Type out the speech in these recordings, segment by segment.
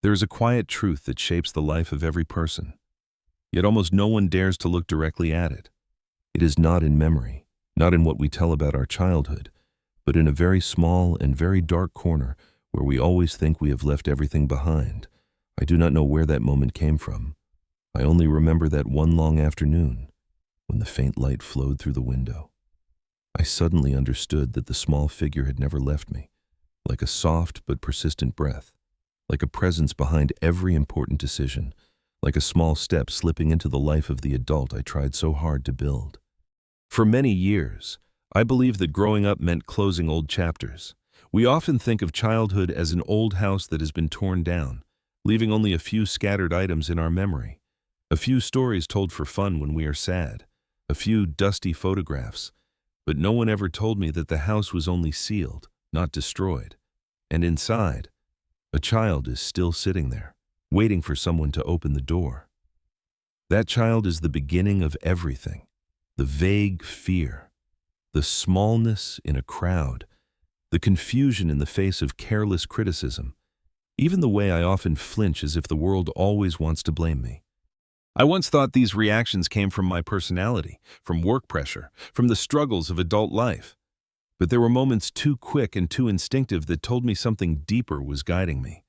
There is a quiet truth that shapes the life of every person, yet almost no one dares to look directly at it. It is not in memory, not in what we tell about our childhood, but in a very small and very dark corner where we always think we have left everything behind. I do not know where that moment came from. I only remember that one long afternoon when the faint light flowed through the window. I suddenly understood that the small figure had never left me, like a soft but persistent breath, like a presence behind every important decision, like a small step slipping into the life of the adult I tried so hard to build. For many years, I believed that growing up meant closing old chapters. We often think of childhood as an old house that has been torn down, leaving only a few scattered items in our memory. A few stories told for fun when we are sad, a few dusty photographs, but no one ever told me that the house was only sealed, not destroyed. And inside, a child is still sitting there, waiting for someone to open the door. That child is the beginning of everything, the vague fear, the smallness in a crowd, the confusion in the face of careless criticism, even the way I often flinch as if the world always wants to blame me. I once thought these reactions came from my personality, from work pressure, from the struggles of adult life. But there were moments too quick and too instinctive that told me something deeper was guiding me.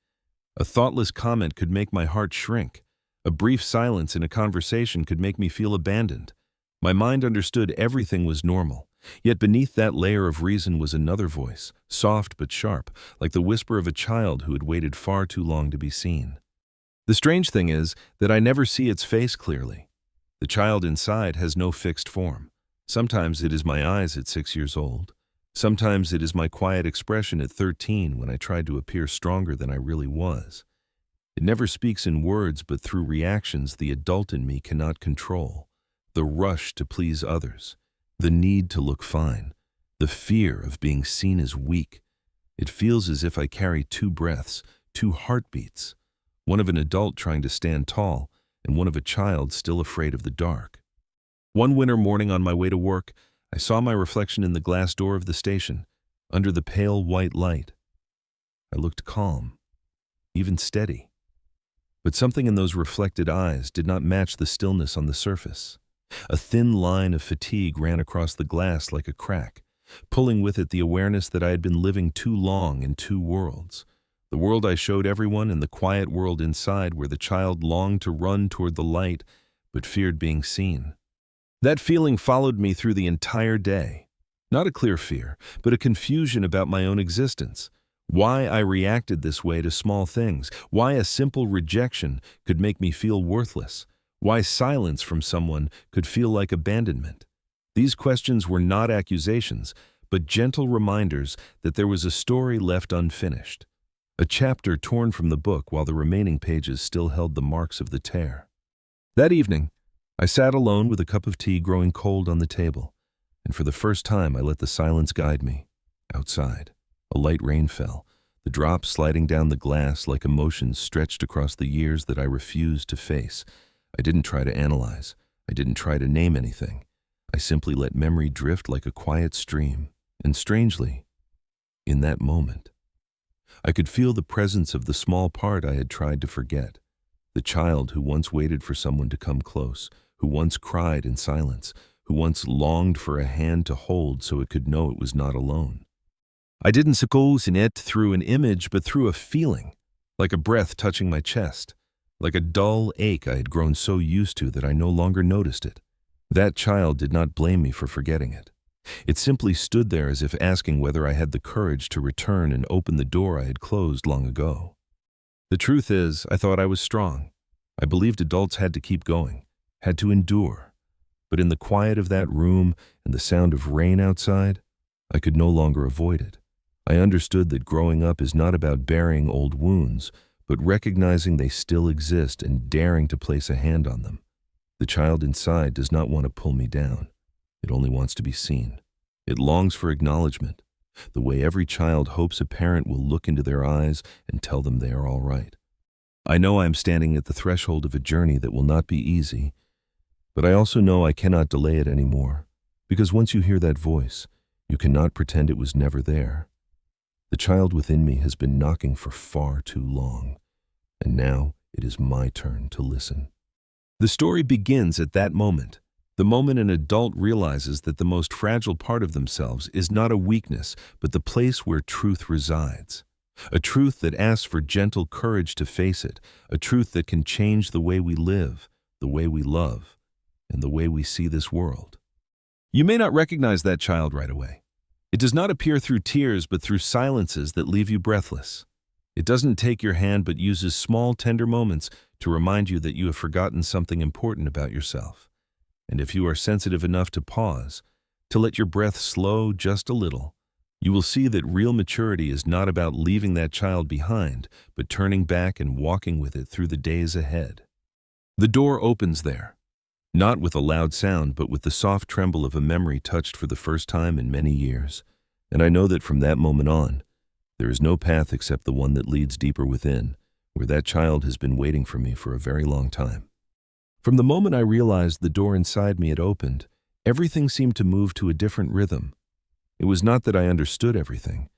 A thoughtless comment could make my heart shrink. A brief silence in a conversation could make me feel abandoned. My mind understood everything was normal, yet beneath that layer of reason was another voice, soft but sharp, like the whisper of a child who had waited far too long to be seen. The strange thing is that I never see its face clearly. The child inside has no fixed form. Sometimes it is my eyes at 6 years old. Sometimes it is my quiet expression at 13 when I tried to appear stronger than I really was. It never speaks in words but through reactions the adult in me cannot control. The rush to please others, the need to look fine, the fear of being seen as weak. It feels as if I carry two breaths, two heartbeats, one of an adult trying to stand tall and one of a child still afraid of the dark. One winter morning on my way to work, I saw my reflection in the glass door of the station, under the pale white light. I looked calm, even steady. But something in those reflected eyes did not match the stillness on the surface. A thin line of fatigue ran across the glass like a crack, pulling with it the awareness that I had been living too long in two worlds. The world I showed everyone and the quiet world inside where the child longed to run toward the light but feared being seen. That feeling followed me through the entire day. Not a clear fear, but a confusion about my own existence. Why I reacted this way to small things, why a simple rejection could make me feel worthless, why silence from someone could feel like abandonment. These questions were not accusations, but gentle reminders that there was a story left unfinished. A chapter torn from the book while the remaining pages still held the marks of the tear. That evening, I sat alone with a cup of tea growing cold on the table, and for the first time I let the silence guide me. Outside, a light rain fell, the drops sliding down the glass like emotions stretched across the years that I refused to face. I didn't try to analyze. I didn't try to name anything. I simply let memory drift like a quiet stream, and strangely, in that moment, I could feel the presence of the small part I had tried to forget, the child who once waited for someone to come close, who once cried in silence, who once longed for a hand to hold so it could know it was not alone. I didn't suppose in it through an image but through a feeling, like a breath touching my chest, like a dull ache I had grown so used to that I no longer noticed it. That child did not blame me for forgetting it. It simply stood there as if asking whether I had the courage to return and open the door I had closed long ago. The truth is, I thought I was strong. I believed adults had to keep going, had to endure. But in the quiet of that room and the sound of rain outside, I could no longer avoid it. I understood that growing up is not about burying old wounds, but recognizing they still exist and daring to place a hand on them. The child inside does not want to pull me down. It only wants to be seen. It longs for acknowledgement, the way every child hopes a parent will look into their eyes and tell them they are all right. I know I am standing at the threshold of a journey that will not be easy, but I also know I cannot delay it anymore, because once you hear that voice, you cannot pretend it was never there. The child within me has been knocking for far too long, And now it is my turn to listen. The story begins at that moment, the moment an adult realizes that the most fragile part of themselves is not a weakness, but the place where truth resides. A truth that asks for gentle courage to face it, a truth that can change the way we live, the way we love, and the way we see this world. You may not recognize that child right away. It does not appear through tears, but through silences that leave you breathless. It doesn't take your hand, but uses small, tender moments to remind you that you have forgotten something important about yourself. And if you are sensitive enough to pause, to let your breath slow just a little, you will see that real maturity is not about leaving that child behind, but turning back and walking with it through the days ahead. The door opens there, not with a loud sound, but with the soft tremble of a memory touched for the first time in many years. And I know that from that moment on, there is no path except the one that leads deeper within, where that child has been waiting for me for a very long time. From the moment I realized the door inside me had opened, everything seemed to move to a different rhythm. It was not that I understood everything,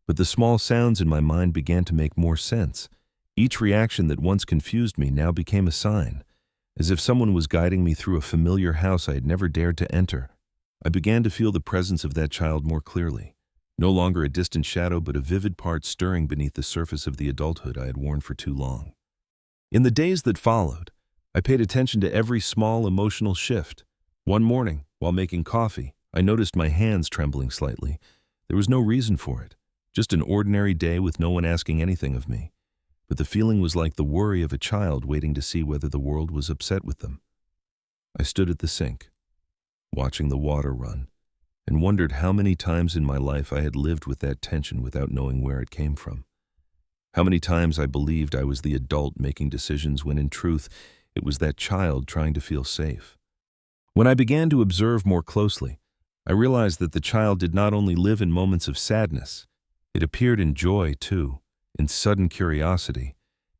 but the small sounds in my mind began to make more sense. Each reaction that once confused me now became a sign, as if someone was guiding me through a familiar house I had never dared to enter. I began to feel the presence of that child more clearly, no longer a distant shadow, but a vivid part stirring beneath the surface of the adulthood I had worn for too long. In the days that followed, I paid attention to every small emotional shift. One morning, while making coffee, I noticed my hands trembling slightly. There was no reason for it, just an ordinary day with no one asking anything of me. But the feeling was like the worry of a child waiting to see whether the world was upset with them. I stood at the sink, watching the water run, and wondered how many times in my life I had lived with that tension without knowing where it came from. How many times I believed I was the adult making decisions when in truth, it was that child trying to feel safe. When I began to observe more closely, I realized that the child did not only live in moments of sadness, it appeared in joy too, in sudden curiosity,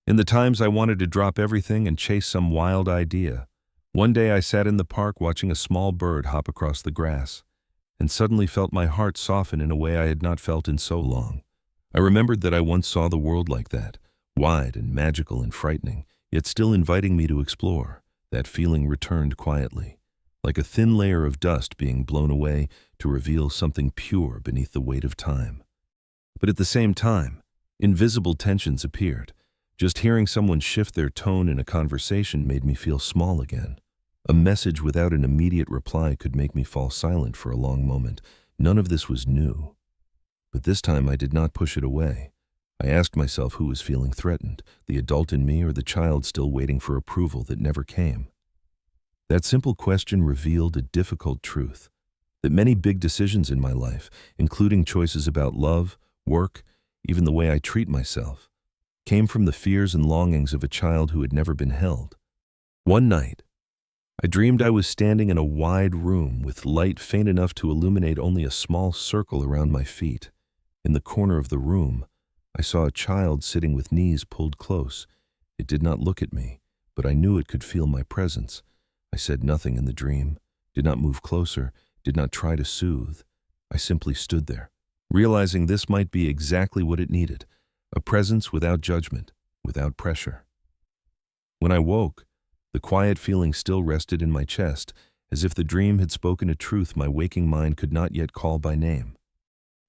in the times I wanted to drop everything and chase some wild idea. One day I sat in the park watching a small bird hop across the grass, and suddenly felt my heart soften in a way I had not felt in so long. I remembered that I once saw the world like that, wide and magical and frightening, yet still inviting me to explore. That feeling returned quietly, like a thin layer of dust being blown away to reveal something pure beneath the weight of time. But at the same time, invisible tensions appeared. Just hearing someone shift their tone in a conversation made me feel small again. A message without an immediate reply could make me fall silent for a long moment. None of this was new. But this time I did not push it away. I asked myself who was feeling threatened, the adult in me or the child still waiting for approval that never came. That simple question revealed a difficult truth, that many big decisions in my life, including choices about love, work, even the way I treat myself, came from the fears and longings of a child who had never been held. One night, I dreamed I was standing in a wide room with light faint enough to illuminate only a small circle around my feet. In the corner of the room, I saw a child sitting with knees pulled close. It did not look at me, but I knew it could feel my presence. I said nothing in the dream, did not move closer, did not try to soothe. I simply stood there, realizing this might be exactly what it needed, a presence without judgment, without pressure. When I woke, the quiet feeling still rested in my chest, as if the dream had spoken a truth my waking mind could not yet call by name.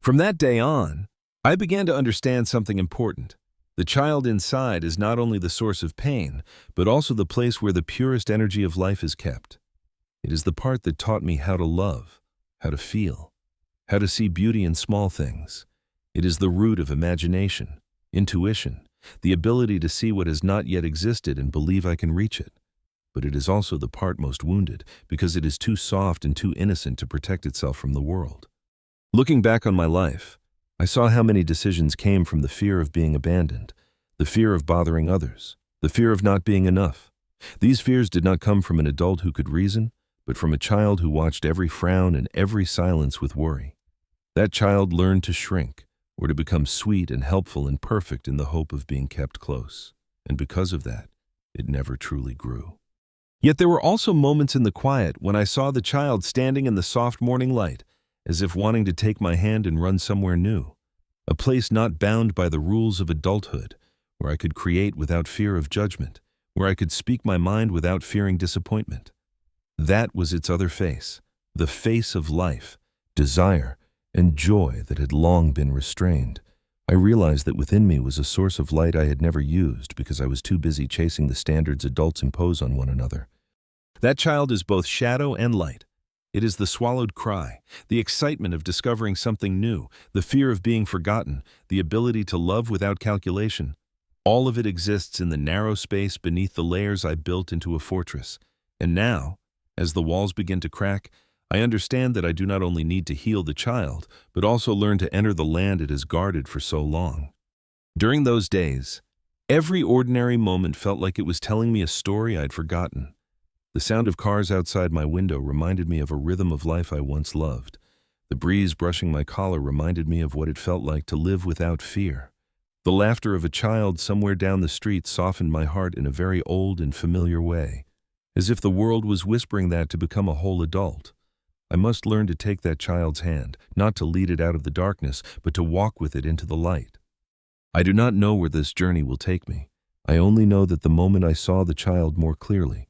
From that day on, I began to understand something important. The child inside is not only the source of pain, but also the place where the purest energy of life is kept. It is the part that taught me how to love, how to feel, how to see beauty in small things. It is the root of imagination, intuition, the ability to see what has not yet existed and believe I can reach it. But it is also the part most wounded, because it is too soft and too innocent to protect itself from the world. Looking back on my life, I saw how many decisions came from the fear of being abandoned, the fear of bothering others, the fear of not being enough. These fears did not come from an adult who could reason, but from a child who watched every frown and every silence with worry. That child learned to shrink, or to become sweet and helpful and perfect in the hope of being kept close. And because of that, it never truly grew. Yet there were also moments in the quiet when I saw the child standing in the soft morning light, as if wanting to take my hand and run somewhere new, a place not bound by the rules of adulthood, where I could create without fear of judgment, where I could speak my mind without fearing disappointment. That was its other face, the face of life, desire, and joy that had long been restrained. I realized that within me was a source of light I had never used because I was too busy chasing the standards adults impose on one another. That child is both shadow and light. It is the swallowed cry, the excitement of discovering something new, the fear of being forgotten, the ability to love without calculation. All of it exists in the narrow space beneath the layers I built into a fortress. And now, as the walls begin to crack, I understand that I do not only need to heal the child, but also learn to enter the land it has guarded for so long. During those days, every ordinary moment felt like it was telling me a story I'd forgotten. The sound of cars outside my window reminded me of a rhythm of life I once loved. The breeze brushing my collar reminded me of what it felt like to live without fear. The laughter of a child somewhere down the street softened my heart in a very old and familiar way, as if the world was whispering that to become a whole adult, I must learn to take that child's hand, not to lead it out of the darkness, but to walk with it into the light. I do not know where this journey will take me. I only know that the moment I saw the child more clearly,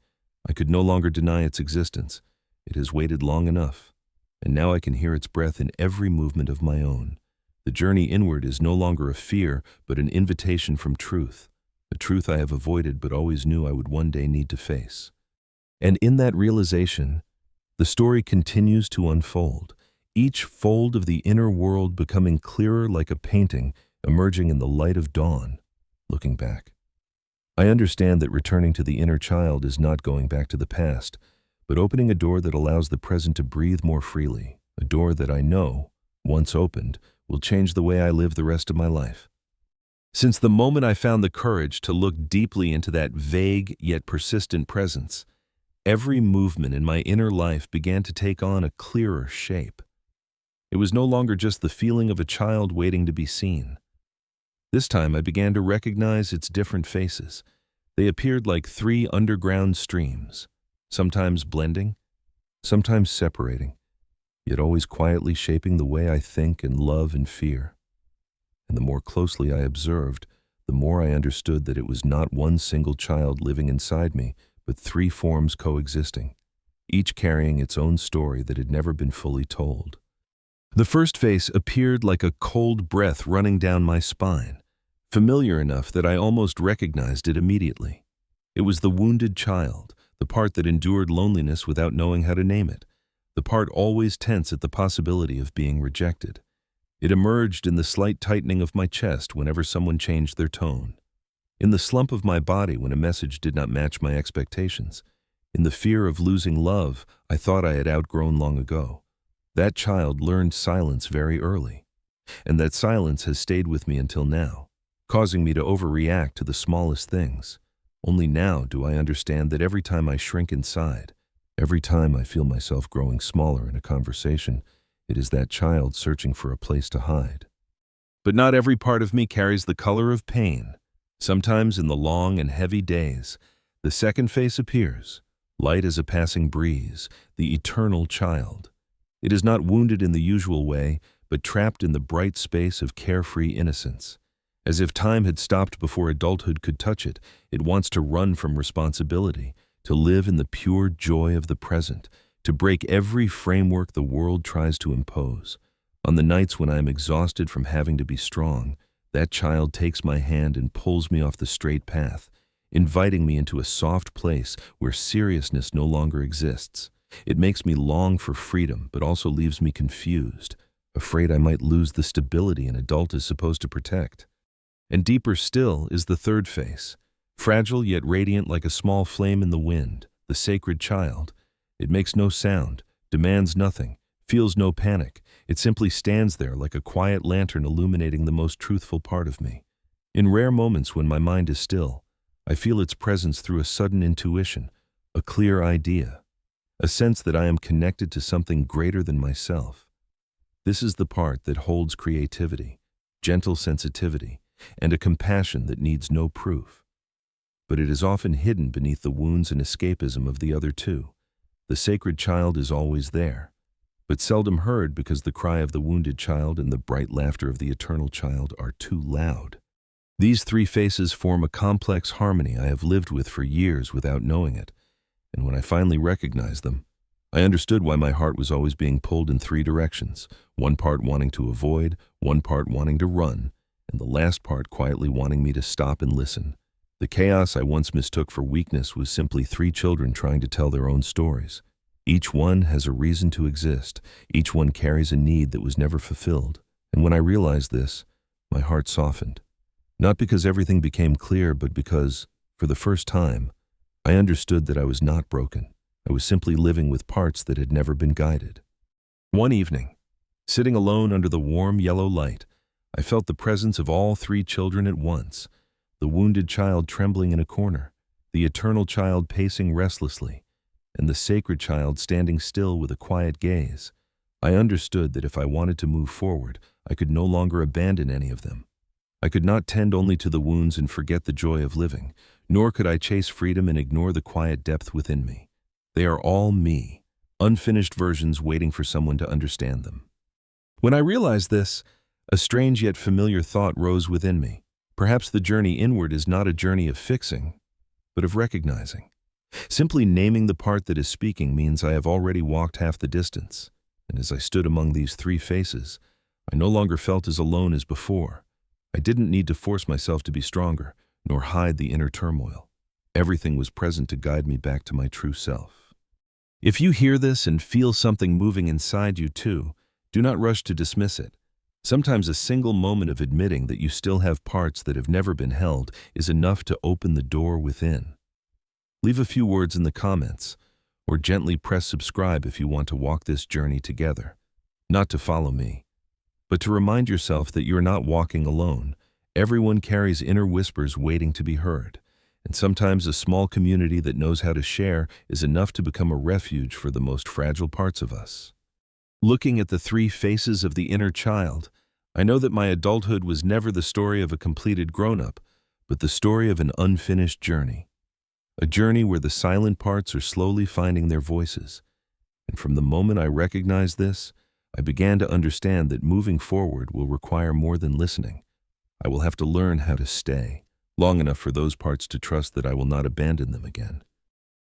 I could no longer deny its existence. It has waited long enough, and now I can hear its breath in every movement of my own. The journey inward is no longer a fear, but an invitation from truth, a truth I have avoided but always knew I would one day need to face. And in that realization, the story continues to unfold, each fold of the inner world becoming clearer like a painting emerging in the light of dawn. Looking back, I understand that returning to the inner child is not going back to the past, but opening a door that allows the present to breathe more freely, a door that I know, once opened, will change the way I live the rest of my life. Since the moment I found the courage to look deeply into that vague yet persistent presence, every movement in my inner life began to take on a clearer shape. It was no longer just the feeling of a child waiting to be seen. This time I began to recognize its different faces. They appeared like three underground streams, sometimes blending, sometimes separating, yet always quietly shaping the way I think and love and fear. And the more closely I observed, the more I understood that it was not one single child living inside me, but three forms coexisting, each carrying its own story that had never been fully told. The first face appeared like a cold breath running down my spine, familiar enough that I almost recognized it immediately. It was the wounded child, the part that endured loneliness without knowing how to name it, the part always tense at the possibility of being rejected. It emerged in the slight tightening of my chest whenever someone changed their tone, in the slump of my body when a message did not match my expectations, in the fear of losing love I thought I had outgrown long ago. That child learned silence very early, and that silence has stayed with me until now, causing me to overreact to the smallest things. Only now do I understand that every time I shrink inside, every time I feel myself growing smaller in a conversation, it is that child searching for a place to hide. But not every part of me carries the color of pain. Sometimes in the long and heavy days, the second face appears, light as a passing breeze, the eternal child. It is not wounded in the usual way, but trapped in the bright space of carefree innocence. As if time had stopped before adulthood could touch it, it wants to run from responsibility, to live in the pure joy of the present, to break every framework the world tries to impose. On the nights when I am exhausted from having to be strong, that child takes my hand and pulls me off the straight path, inviting me into a soft place where seriousness no longer exists. It makes me long for freedom, but also leaves me confused, afraid I might lose the stability an adult is supposed to protect. And deeper still is the third face, fragile yet radiant like a small flame in the wind, the sacred child. It makes no sound, demands nothing, feels no panic. It simply stands there like a quiet lantern illuminating the most truthful part of me. In rare moments when my mind is still, I feel its presence through a sudden intuition, a clear idea, a sense that I am connected to something greater than myself. This is the part that holds creativity, gentle sensitivity, and a compassion that needs no proof. But it is often hidden beneath the wounds and escapism of the other two. The sacred child is always there, but seldom heard because the cry of the wounded child and the bright laughter of the eternal child are too loud. These three faces form a complex harmony I have lived with for years without knowing it, and when I finally recognized them, I understood why my heart was always being pulled in three directions, one part wanting to avoid, one part wanting to run, and the last part quietly wanting me to stop and listen. The chaos I once mistook for weakness was simply three children trying to tell their own stories. Each one has a reason to exist. Each one carries a need that was never fulfilled. And when I realized this, my heart softened. Not because everything became clear, but because, for the first time, I understood that I was not broken. I was simply living with parts that had never been guided. One evening, sitting alone under the warm yellow light, I felt the presence of all three children at once. The wounded child trembling in a corner, the eternal child pacing restlessly, and the sacred child standing still with a quiet gaze. I understood that if I wanted to move forward, I could no longer abandon any of them. I could not tend only to the wounds and forget the joy of living, nor could I chase freedom and ignore the quiet depth within me. They are all me, unfinished versions waiting for someone to understand them. When I realized this, a strange yet familiar thought rose within me. Perhaps the journey inward is not a journey of fixing, but of recognizing. Simply naming the part that is speaking means I have already walked half the distance, and as I stood among these three faces, I no longer felt as alone as before. I didn't need to force myself to be stronger, nor hide the inner turmoil. Everything was present to guide me back to my true self. If you hear this and feel something moving inside you too, do not rush to dismiss it. Sometimes a single moment of admitting that you still have parts that have never been held is enough to open the door within. Leave a few words in the comments, or gently press subscribe if you want to walk this journey together. Not to follow me, but to remind yourself that you're not walking alone. Everyone carries inner whispers waiting to be heard, and sometimes a small community that knows how to share is enough to become a refuge for the most fragile parts of us. Looking at the three faces of the inner child, I know that my adulthood was never the story of a completed grown-up, but the story of an unfinished journey. A journey where the silent parts are slowly finding their voices. And from the moment I recognized this, I began to understand that moving forward will require more than listening. I will have to learn how to stay, long enough for those parts to trust that I will not abandon them again.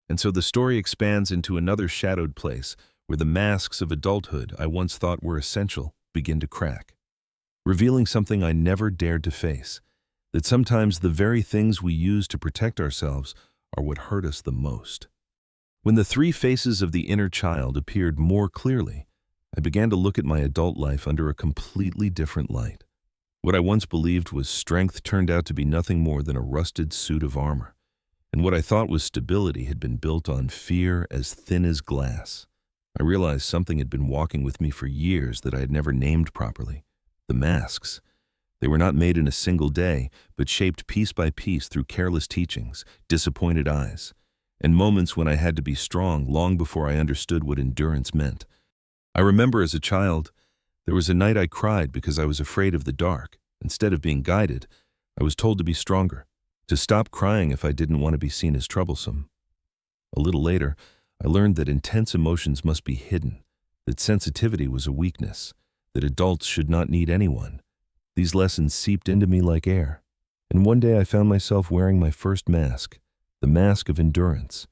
And so the story expands into another shadowed place, where the masks of adulthood I once thought were essential begin to crack, revealing something I never dared to face, that sometimes the very things we use to protect ourselves are what hurt us the most. When the three faces of the inner child appeared more clearly, I began to look at my adult life under a completely different light. What I once believed was strength turned out to be nothing more than a rusted suit of armor, and what I thought was stability had been built on fear as thin as glass. I realized something had been walking with me for years that I had never named properly. The masks. They were not made in a single day, but shaped piece by piece through careless teachings, disappointed eyes, and moments when I had to be strong long before I understood what endurance meant. I remember as a child, there was a night I cried because I was afraid of the dark. Instead of being guided, I was told to be stronger, to stop crying if I didn't want to be seen as troublesome. A little later, I learned that intense emotions must be hidden, that sensitivity was a weakness, that adults should not need anyone. These lessons seeped into me like air, and one day I found myself wearing my first mask, the mask of endurance.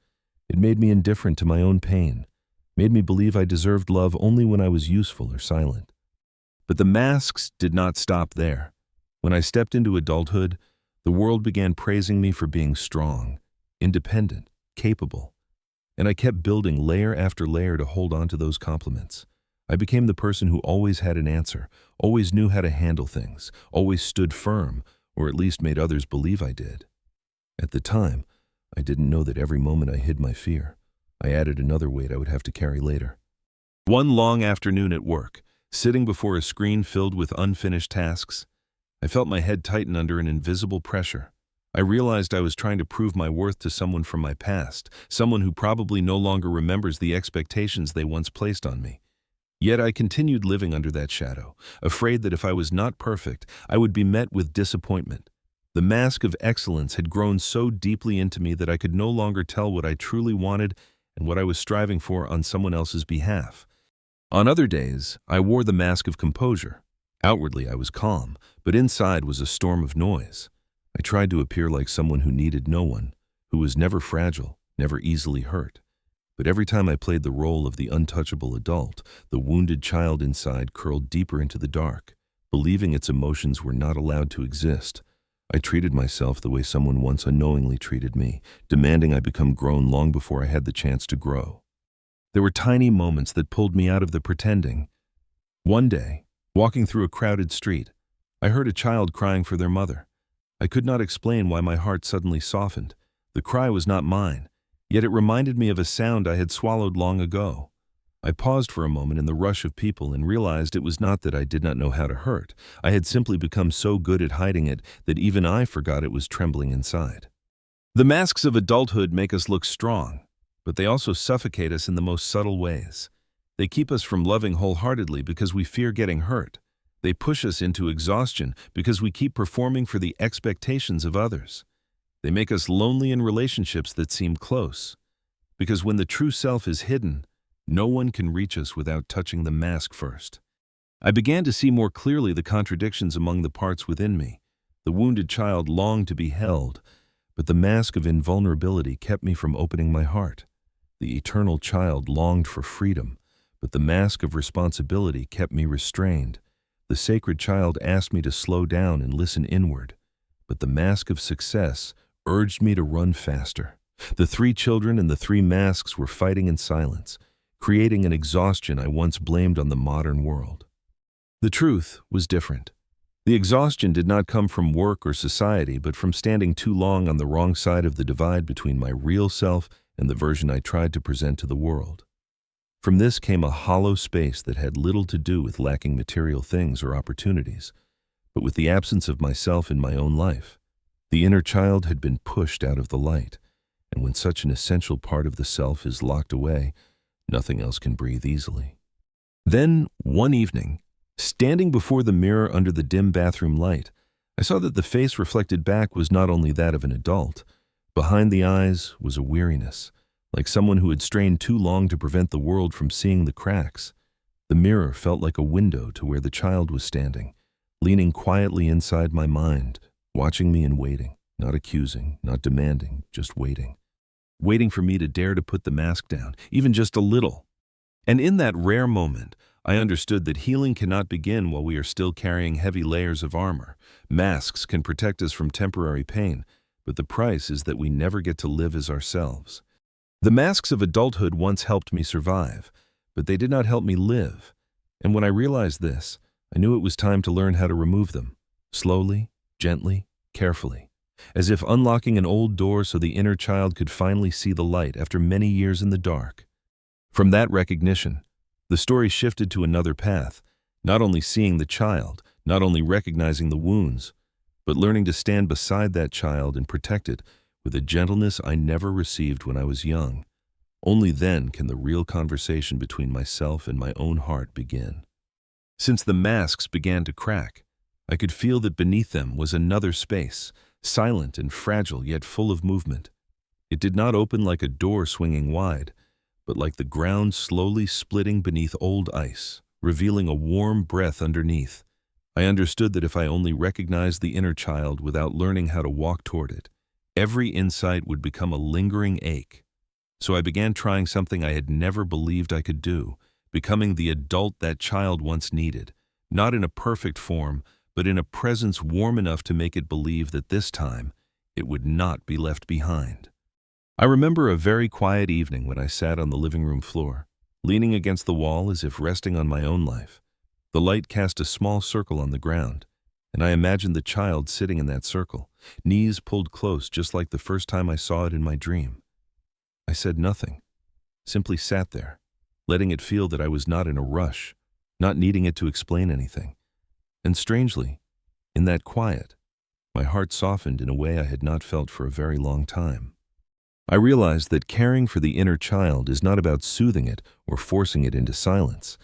It made me indifferent to my own pain, made me believe I deserved love only when I was useful or silent. But the masks did not stop there. When I stepped into adulthood, the world began praising me for being strong, independent, capable. And I kept building layer after layer to hold on to those compliments. I became the person who always had an answer, always knew how to handle things, always stood firm, or at least made others believe I did. At the time, I didn't know that every moment I hid my fear. I added another weight I would have to carry later. One long afternoon at work, sitting before a screen filled with unfinished tasks, I felt my head tighten under an invisible pressure. I realized I was trying to prove my worth to someone from my past, someone who probably no longer remembers the expectations they once placed on me. Yet I continued living under that shadow, afraid that if I was not perfect, I would be met with disappointment. The mask of excellence had grown so deeply into me that I could no longer tell what I truly wanted and what I was striving for on someone else's behalf. On other days, I wore the mask of composure. Outwardly, I was calm, but inside was a storm of noise. I tried to appear like someone who needed no one, who was never fragile, never easily hurt. But every time I played the role of the untouchable adult, the wounded child inside curled deeper into the dark, believing its emotions were not allowed to exist. I treated myself the way someone once unknowingly treated me, demanding I become grown long before I had the chance to grow. There were tiny moments that pulled me out of the pretending. One day, walking through a crowded street, I heard a child crying for their mother. I could not explain why my heart suddenly softened. The cry was not mine, yet it reminded me of a sound I had swallowed long ago. I paused for a moment in the rush of people and realized it was not that I did not know how to hurt. I had simply become so good at hiding it that even I forgot it was trembling inside. The masks of adulthood make us look strong, but they also suffocate us in the most subtle ways. They keep us from loving wholeheartedly because we fear getting hurt. They push us into exhaustion because we keep performing for the expectations of others. They make us lonely in relationships that seem close, because when the true self is hidden, no one can reach us without touching the mask first. I began to see more clearly the contradictions among the parts within me. The wounded child longed to be held, but the mask of invulnerability kept me from opening my heart. The eternal child longed for freedom, but the mask of responsibility kept me restrained. The sacred child asked me to slow down and listen inward, but the mask of success urged me to run faster. The three children and the three masks were fighting in silence, creating an exhaustion I once blamed on the modern world. The truth was different. The exhaustion did not come from work or society, but from standing too long on the wrong side of the divide between my real self and the version I tried to present to the world. From this came a hollow space that had little to do with lacking material things or opportunities, but with the absence of myself in my own life. The inner child had been pushed out of the light, and when such an essential part of the self is locked away, nothing else can breathe easily. Then, one evening, standing before the mirror under the dim bathroom light, I saw that the face reflected back was not only that of an adult. Behind the eyes was a weariness, like someone who had strained too long to prevent the world from seeing the cracks. The mirror felt like a window to where the child was standing, leaning quietly inside my mind, watching me and waiting, not accusing, not demanding, just waiting. Waiting for me to dare to put the mask down, even just a little. And in that rare moment, I understood that healing cannot begin while we are still carrying heavy layers of armor. Masks can protect us from temporary pain, but the price is that we never get to live as ourselves. The masks of adulthood once helped me survive, but they did not help me live. And when I realized this, I knew it was time to learn how to remove them, slowly, gently, carefully, as if unlocking an old door so the inner child could finally see the light after many years in the dark. From that recognition, the story shifted to another path, not only seeing the child, not only recognizing the wounds, but learning to stand beside that child and protect it with a gentleness I never received when I was young. Only then can the real conversation between myself and my own heart begin. Since the masks began to crack, I could feel that beneath them was another space, silent and fragile yet full of movement. It did not open like a door swinging wide, but like the ground slowly splitting beneath old ice, revealing a warm breath underneath. I understood that if I only recognized the inner child without learning how to walk toward it, every insight would become a lingering ache. So I began trying something I had never believed I could do, becoming the adult that child once needed, not in a perfect form, but in a presence warm enough to make it believe that this time it would not be left behind. I remember a very quiet evening when I sat on the living room floor, leaning against the wall as if resting on my own life. The light cast a small circle on the ground, and I imagined the child sitting in that circle, knees pulled close just like the first time I saw it in my dream. I said nothing, simply sat there, letting it feel that I was not in a rush, not needing it to explain anything. And strangely, in that quiet, my heart softened in a way I had not felt for a very long time. I realized that caring for the inner child is not about soothing it or forcing it into silence,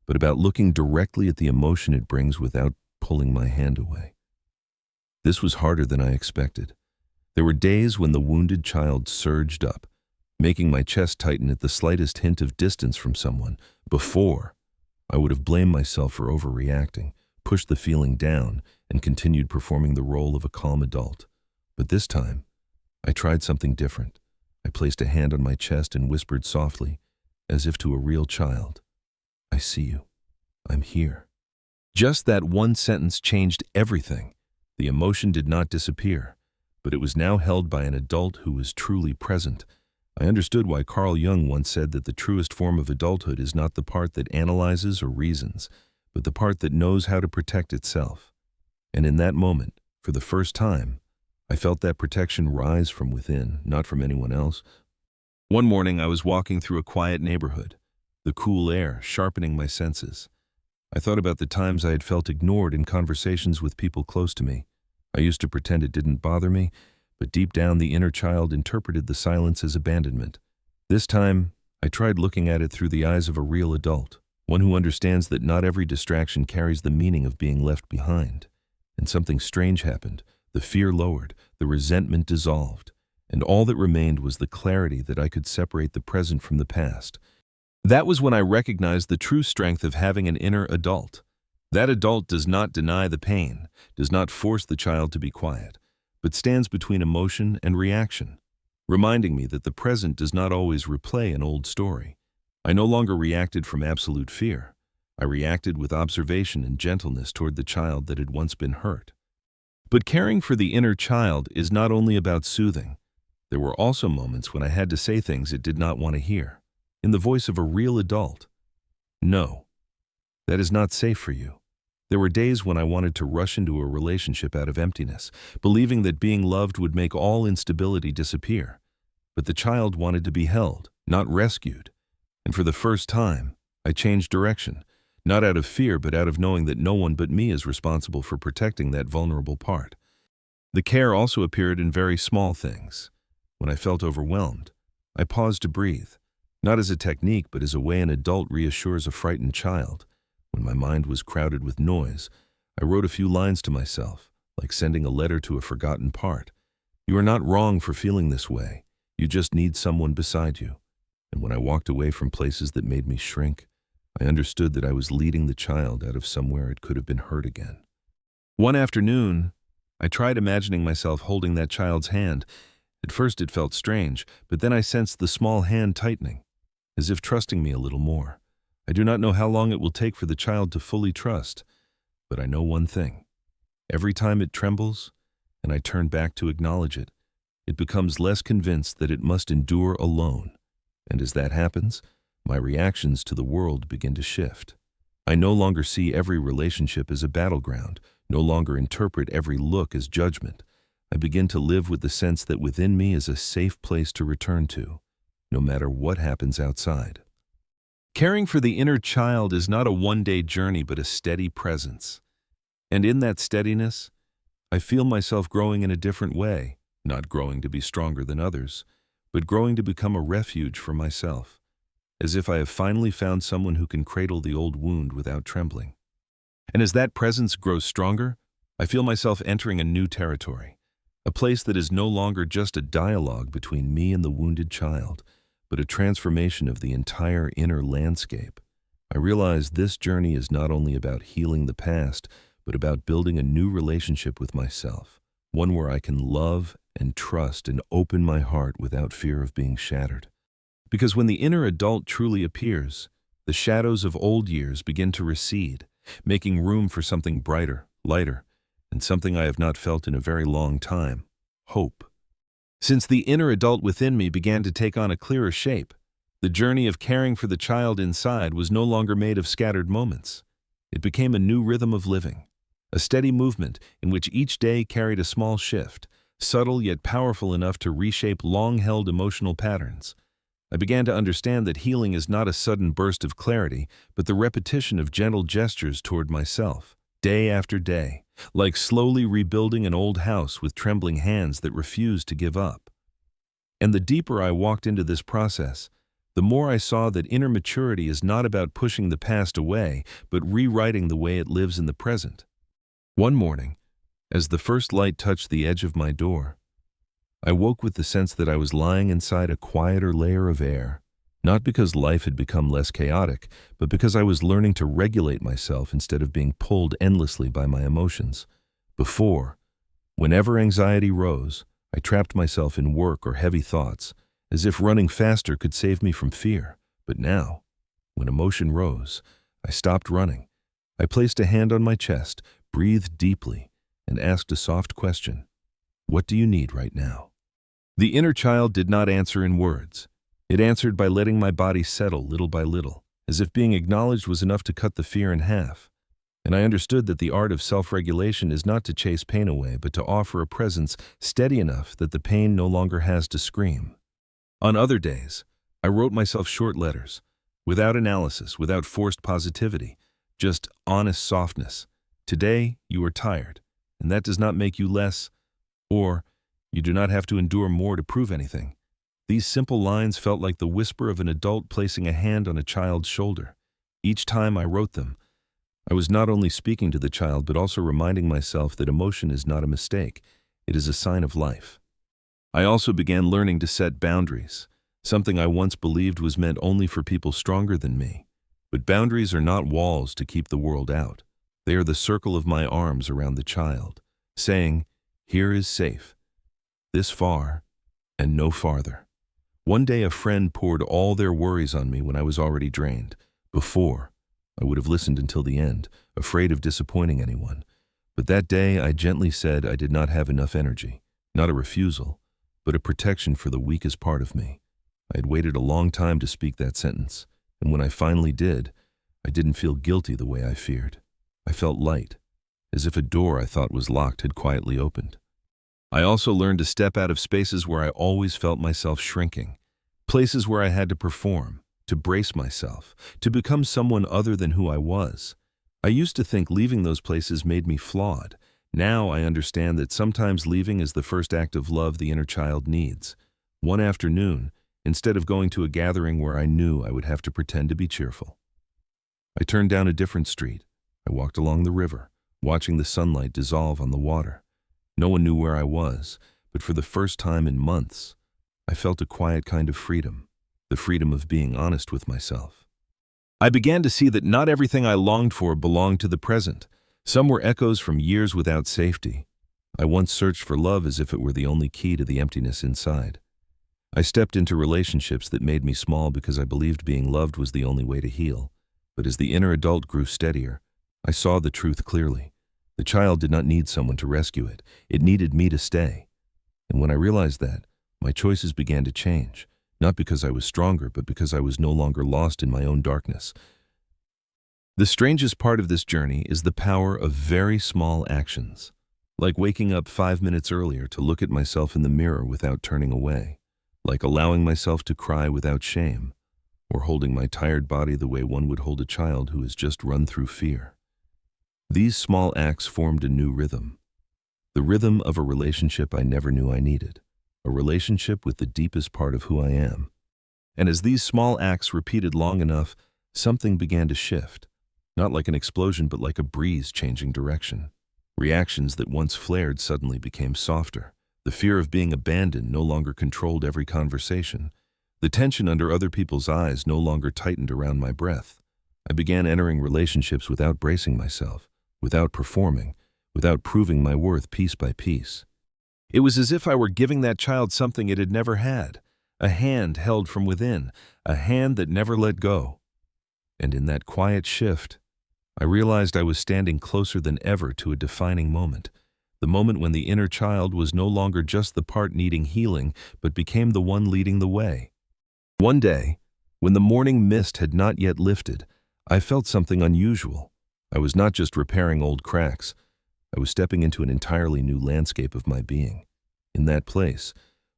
but about looking directly at the emotion it brings without pulling my hand away. This was harder than I expected. There were days when the wounded child surged up, making my chest tighten at the slightest hint of distance from someone. Before, I would have blamed myself for overreacting, pushed the feeling down, and continued performing the role of a calm adult. But this time, I tried something different. I placed a hand on my chest and whispered softly, as if to a real child, "I see you. I'm here." Just that one sentence changed everything. The emotion did not disappear, but it was now held by an adult who was truly present. I understood why Carl Jung once said that the truest form of adulthood is not the part that analyzes or reasons, but the part that knows how to protect itself. And in that moment, for the first time, I felt that protection rise from within, not from anyone else. One morning, I was walking through a quiet neighborhood, the cool air sharpening my senses. I thought about the times I had felt ignored in conversations with people close to me. I used to pretend it didn't bother me, but deep down the inner child interpreted the silence as abandonment. This time, I tried looking at it through the eyes of a real adult, one who understands that not every distraction carries the meaning of being left behind. And something strange happened. The fear lowered, the resentment dissolved, and all that remained was the clarity that I could separate the present from the past. That was when I recognized the true strength of having an inner adult. That adult does not deny the pain, does not force the child to be quiet, but stands between emotion and reaction, reminding me that the present does not always replay an old story. I no longer reacted from absolute fear. I reacted with observation and gentleness toward the child that had once been hurt. But caring for the inner child is not only about soothing. There were also moments when I had to say things it did not want to hear, in the voice of a real adult. "No, that is not safe for you." There were days when I wanted to rush into a relationship out of emptiness, believing that being loved would make all instability disappear. But the child wanted to be held, not rescued. And for the first time, I changed direction, not out of fear, but out of knowing that no one but me is responsible for protecting that vulnerable part. The care also appeared in very small things. When I felt overwhelmed, I paused to breathe, not as a technique, but as a way an adult reassures a frightened child. When my mind was crowded with noise, I wrote a few lines to myself, like sending a letter to a forgotten part. "You are not wrong for feeling this way. You just need someone beside you." And when I walked away from places that made me shrink, I understood that I was leading the child out of somewhere it could have been hurt again. One afternoon, I tried imagining myself holding that child's hand. At first it felt strange, but then I sensed the small hand tightening, as if trusting me a little more. I do not know how long it will take for the child to fully trust, but I know one thing. Every time it trembles, and I turn back to acknowledge it, it becomes less convinced that it must endure alone. And as that happens, my reactions to the world begin to shift. I no longer see every relationship as a battleground, no longer interpret every look as judgment. I begin to live with the sense that within me is a safe place to return to, no matter what happens outside. Caring for the inner child is not a one-day journey, but a steady presence. And in that steadiness, I feel myself growing in a different way, not growing to be stronger than others, but growing to become a refuge for myself, as if I have finally found someone who can cradle the old wound without trembling. And as that presence grows stronger, I feel myself entering a new territory, a place that is no longer just a dialogue between me and the wounded child, but a transformation of the entire inner landscape. I realize this journey is not only about healing the past, but about building a new relationship with myself, one where I can love and trust and open my heart without fear of being shattered. Because when the inner adult truly appears, the shadows of old years begin to recede, making room for something brighter, lighter, and something I have not felt in a very long time: hope. Since the inner adult within me began to take on a clearer shape, the journey of caring for the child inside was no longer made of scattered moments. It became a new rhythm of living, a steady movement in which each day carried a small shift, subtle yet powerful enough to reshape long-held emotional patterns. I began to understand that healing is not a sudden burst of clarity, but the repetition of gentle gestures toward myself, day after day, like slowly rebuilding an old house with trembling hands that refuse to give up. And the deeper I walked into this process, the more I saw that inner maturity is not about pushing the past away, but rewriting the way it lives in the present. One morning, as the first light touched the edge of my door, I woke with the sense that I was lying inside a quieter layer of air, not because life had become less chaotic, but because I was learning to regulate myself instead of being pulled endlessly by my emotions. Before, Whenever anxiety rose, I trapped myself in work or heavy thoughts, as if running faster could save me from fear. But now, when emotion rose, I stopped running. I placed a hand on my chest, breathed deeply, and asked a soft question. What do you need right now? The inner child did not answer in words. It answered by letting my body settle little by little, as if being acknowledged was enough to cut the fear in half. And I understood that the art of self-regulation is not to chase pain away, but to offer a presence steady enough that the pain no longer has to scream. On other days, I wrote myself short letters, without analysis, without forced positivity, just honest softness. Today, you are tired, and that does not make you less, or you do not have to endure more to prove anything. These simple lines felt like the whisper of an adult placing a hand on a child's shoulder. Each time I wrote them, I was not only speaking to the child, but also reminding myself that emotion is not a mistake. It is a sign of life. I also began learning to set boundaries, something I once believed was meant only for people stronger than me. But boundaries are not walls to keep the world out. They are the circle of my arms around the child, saying, here is safe, this far, and no farther. One day a friend poured all their worries on me when I was already drained. Before, I would have listened until the end, afraid of disappointing anyone. But that day I gently said I did not have enough energy, not a refusal, but a protection for the weakest part of me. I had waited a long time to speak that sentence, and when I finally did, I didn't feel guilty the way I feared. I felt light, as if a door I thought was locked had quietly opened. I also learned to step out of spaces where I always felt myself shrinking, places where I had to perform, to brace myself, to become someone other than who I was. I used to think leaving those places made me flawed. Now I understand that sometimes leaving is the first act of love the inner child needs. One afternoon, instead of going to a gathering where I knew I would have to pretend to be cheerful, I turned down a different street. I walked along the river, watching the sunlight dissolve on the water. No one knew where I was, but for the first time in months, I felt a quiet kind of freedom, the freedom of being honest with myself. I began to see that not everything I longed for belonged to the present. Some were echoes from years without safety. I once searched for love as if it were the only key to the emptiness inside. I stepped into relationships that made me small because I believed being loved was the only way to heal. But as the inner adult grew steadier, I saw the truth clearly. The child did not need someone to rescue it. It needed me to stay. And when I realized that, my choices began to change. Not because I was stronger, but because I was no longer lost in my own darkness. The strangest part of this journey is the power of very small actions, like waking up 5 minutes earlier to look at myself in the mirror without turning away, like allowing myself to cry without shame, or holding my tired body the way one would hold a child who has just run through fear. These small acts formed a new rhythm, the rhythm of a relationship I never knew I needed. A relationship with the deepest part of who I am. And as these small acts repeated long enough, something began to shift, not like an explosion, but like a breeze changing direction. Reactions that once flared suddenly became softer. The fear of being abandoned no longer controlled every conversation. The tension under other people's eyes no longer tightened around my breath. I began entering relationships without bracing myself, without performing, without proving my worth piece by piece. It was as if I were giving that child something it had never had, a hand held from within, a hand that never let go. And in that quiet shift, I realized I was standing closer than ever to a defining moment, the moment when the inner child was no longer just the part needing healing, but became the one leading the way. One day, when the morning mist had not yet lifted, I felt something unusual. I was not just repairing old cracks. I was stepping into an entirely new landscape of my being. In that place,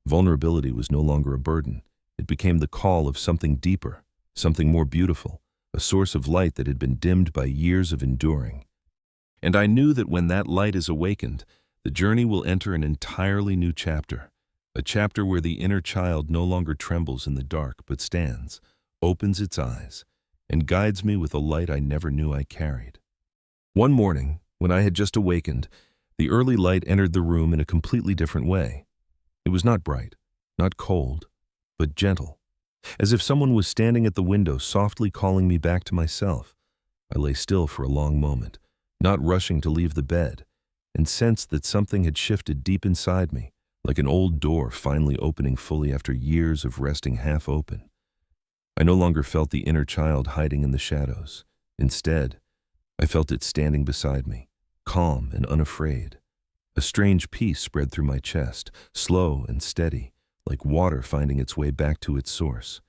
vulnerability was no longer a burden. It became the call of something deeper, something more beautiful, a source of light that had been dimmed by years of enduring. And I knew that when that light is awakened, the journey will enter an entirely new chapter, a chapter where the inner child no longer trembles in the dark but stands, opens its eyes, and guides me with a light I never knew I carried. One morning, when I had just awakened, the early light entered the room in a completely different way. It was not bright, not cold, but gentle, as if someone was standing at the window softly calling me back to myself. I lay still for a long moment, not rushing to leave the bed, and sensed that something had shifted deep inside me, like an old door finally opening fully after years of resting half open. I no longer felt the inner child hiding in the shadows. Instead, I felt it standing beside me, calm and unafraid. A strange peace spread through my chest, slow and steady, like water finding its way back to its source.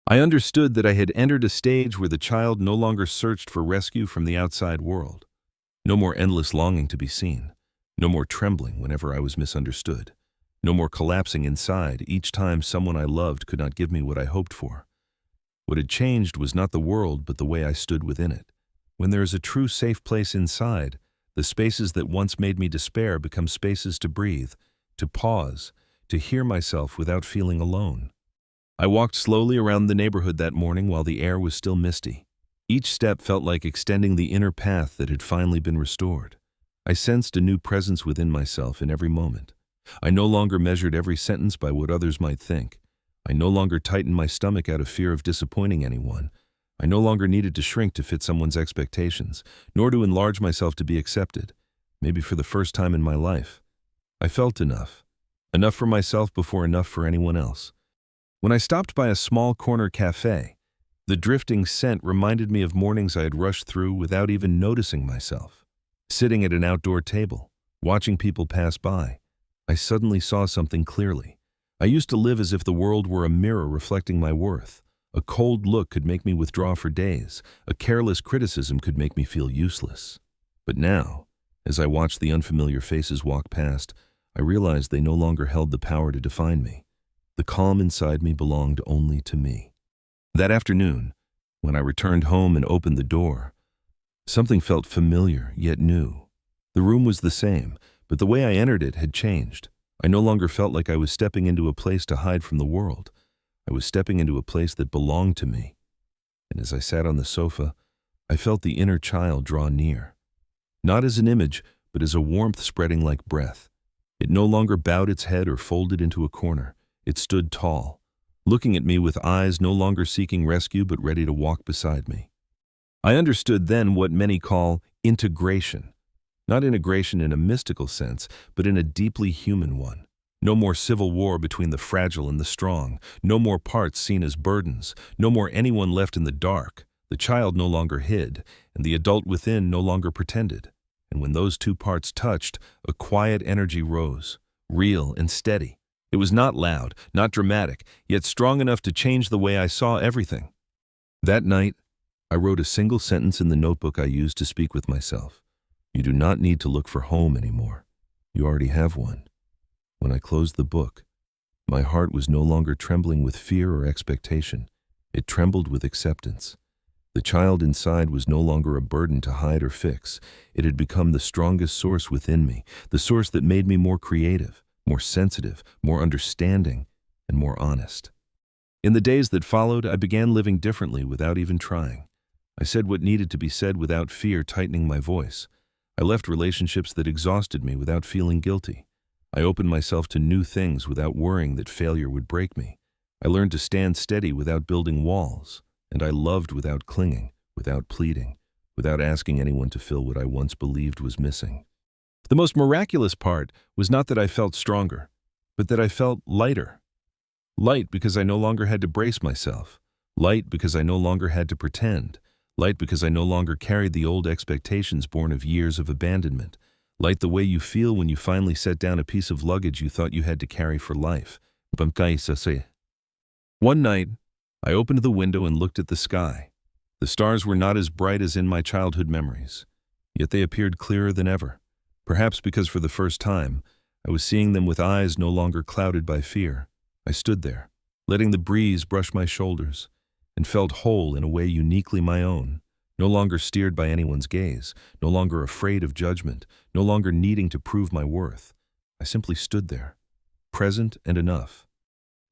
I understood that I had entered a stage where the child no longer searched for rescue from the outside world. No more endless longing to be seen. No more trembling whenever I was misunderstood. No more collapsing inside each time someone I loved could not give me what I hoped for. What had changed was not the world, but the way I stood within it. When there is a true safe place inside, the spaces that once made me despair become spaces to breathe, to pause, to hear myself without feeling alone. I walked slowly around the neighborhood that morning while the air was still misty. Each step felt like extending the inner path that had finally been restored. I sensed a new presence within myself in every moment. I no longer measured every sentence by what others might think. I no longer tightened my stomach out of fear of disappointing anyone. I no longer needed to shrink to fit someone's expectations, nor to enlarge myself to be accepted. Maybe for the first time in my life, I felt enough. Enough for myself before enough for anyone else. When I stopped by a small corner cafe, the drifting scent reminded me of mornings I had rushed through without even noticing myself. Sitting at an outdoor table, watching people pass by, I suddenly saw something clearly. I used to live as if the world were a mirror reflecting my worth. A cold look could make me withdraw for days. A careless criticism could make me feel useless. But now, as I watched the unfamiliar faces walk past, I realized they no longer held the power to define me. The calm inside me belonged only to me. That afternoon, when I returned home and opened the door, something felt familiar yet new. The room was the same, but the way I entered it had changed. I no longer felt like I was stepping into a place to hide from the world. I was stepping into a place that belonged to me. And as I sat on the sofa, I felt the inner child draw near. Not as an image, but as a warmth spreading like breath. It no longer bowed its head or folded into a corner. It stood tall, looking at me with eyes no longer seeking rescue but ready to walk beside me. I understood then what many call integration. Not integration in a mystical sense, but in a deeply human one. No more civil war between the fragile and the strong. No more parts seen as burdens. No more anyone left in the dark. The child no longer hid, and the adult within no longer pretended. And when those two parts touched, a quiet energy rose, real and steady. It was not loud, not dramatic, yet strong enough to change the way I saw everything. That night, I wrote a single sentence in the notebook I used to speak with myself. You do not need to look for home anymore. You already have one. When I closed the book, my heart was no longer trembling with fear or expectation. It trembled with acceptance. The child inside was no longer a burden to hide or fix. It had become the strongest source within me, the source that made me more creative, more sensitive, more understanding, and more honest. In the days that followed, I began living differently without even trying. I said what needed to be said without fear tightening my voice. I left relationships that exhausted me without feeling guilty. I opened myself to new things without worrying that failure would break me. I learned to stand steady without building walls, and I loved without clinging, without pleading, without asking anyone to fill what I once believed was missing. The most miraculous part was not that I felt stronger, but that I felt lighter. Light because I no longer had to brace myself. Light because I no longer had to pretend. Light because I no longer carried the old expectations born of years of abandonment. Light the way you feel when you finally set down a piece of luggage you thought you had to carry for life. One night, I opened the window and looked at the sky. The stars were not as bright as in my childhood memories, yet they appeared clearer than ever. Perhaps because for the first time, I was seeing them with eyes no longer clouded by fear. I stood there, letting the breeze brush my shoulders, and felt whole in a way uniquely my own, no longer steered by anyone's gaze, no longer afraid of judgment, no longer needing to prove my worth. I simply stood there, present and enough.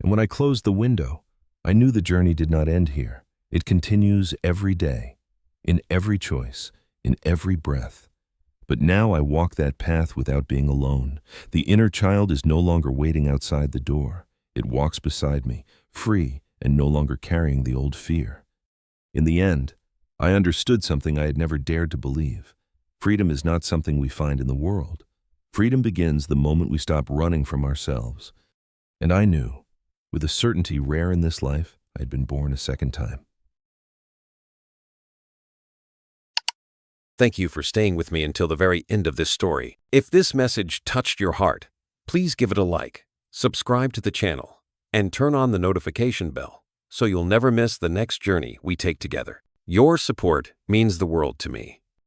And when I closed the window, I knew the journey did not end here. It continues every day, in every choice, in every breath. But now I walk that path without being alone. The inner child is no longer waiting outside the door. It walks beside me, free and no longer carrying the old fear. In the end, I understood something I had never dared to believe. Freedom is not something we find in the world. Freedom begins the moment we stop running from ourselves. And I knew, with a certainty rare in this life, I had been born a second time. Thank you for staying with me until the very end of this story. If this message touched your heart, please give it a like, subscribe to the channel, and turn on the notification bell so you'll never miss the next journey we take together. Your support means the world to me.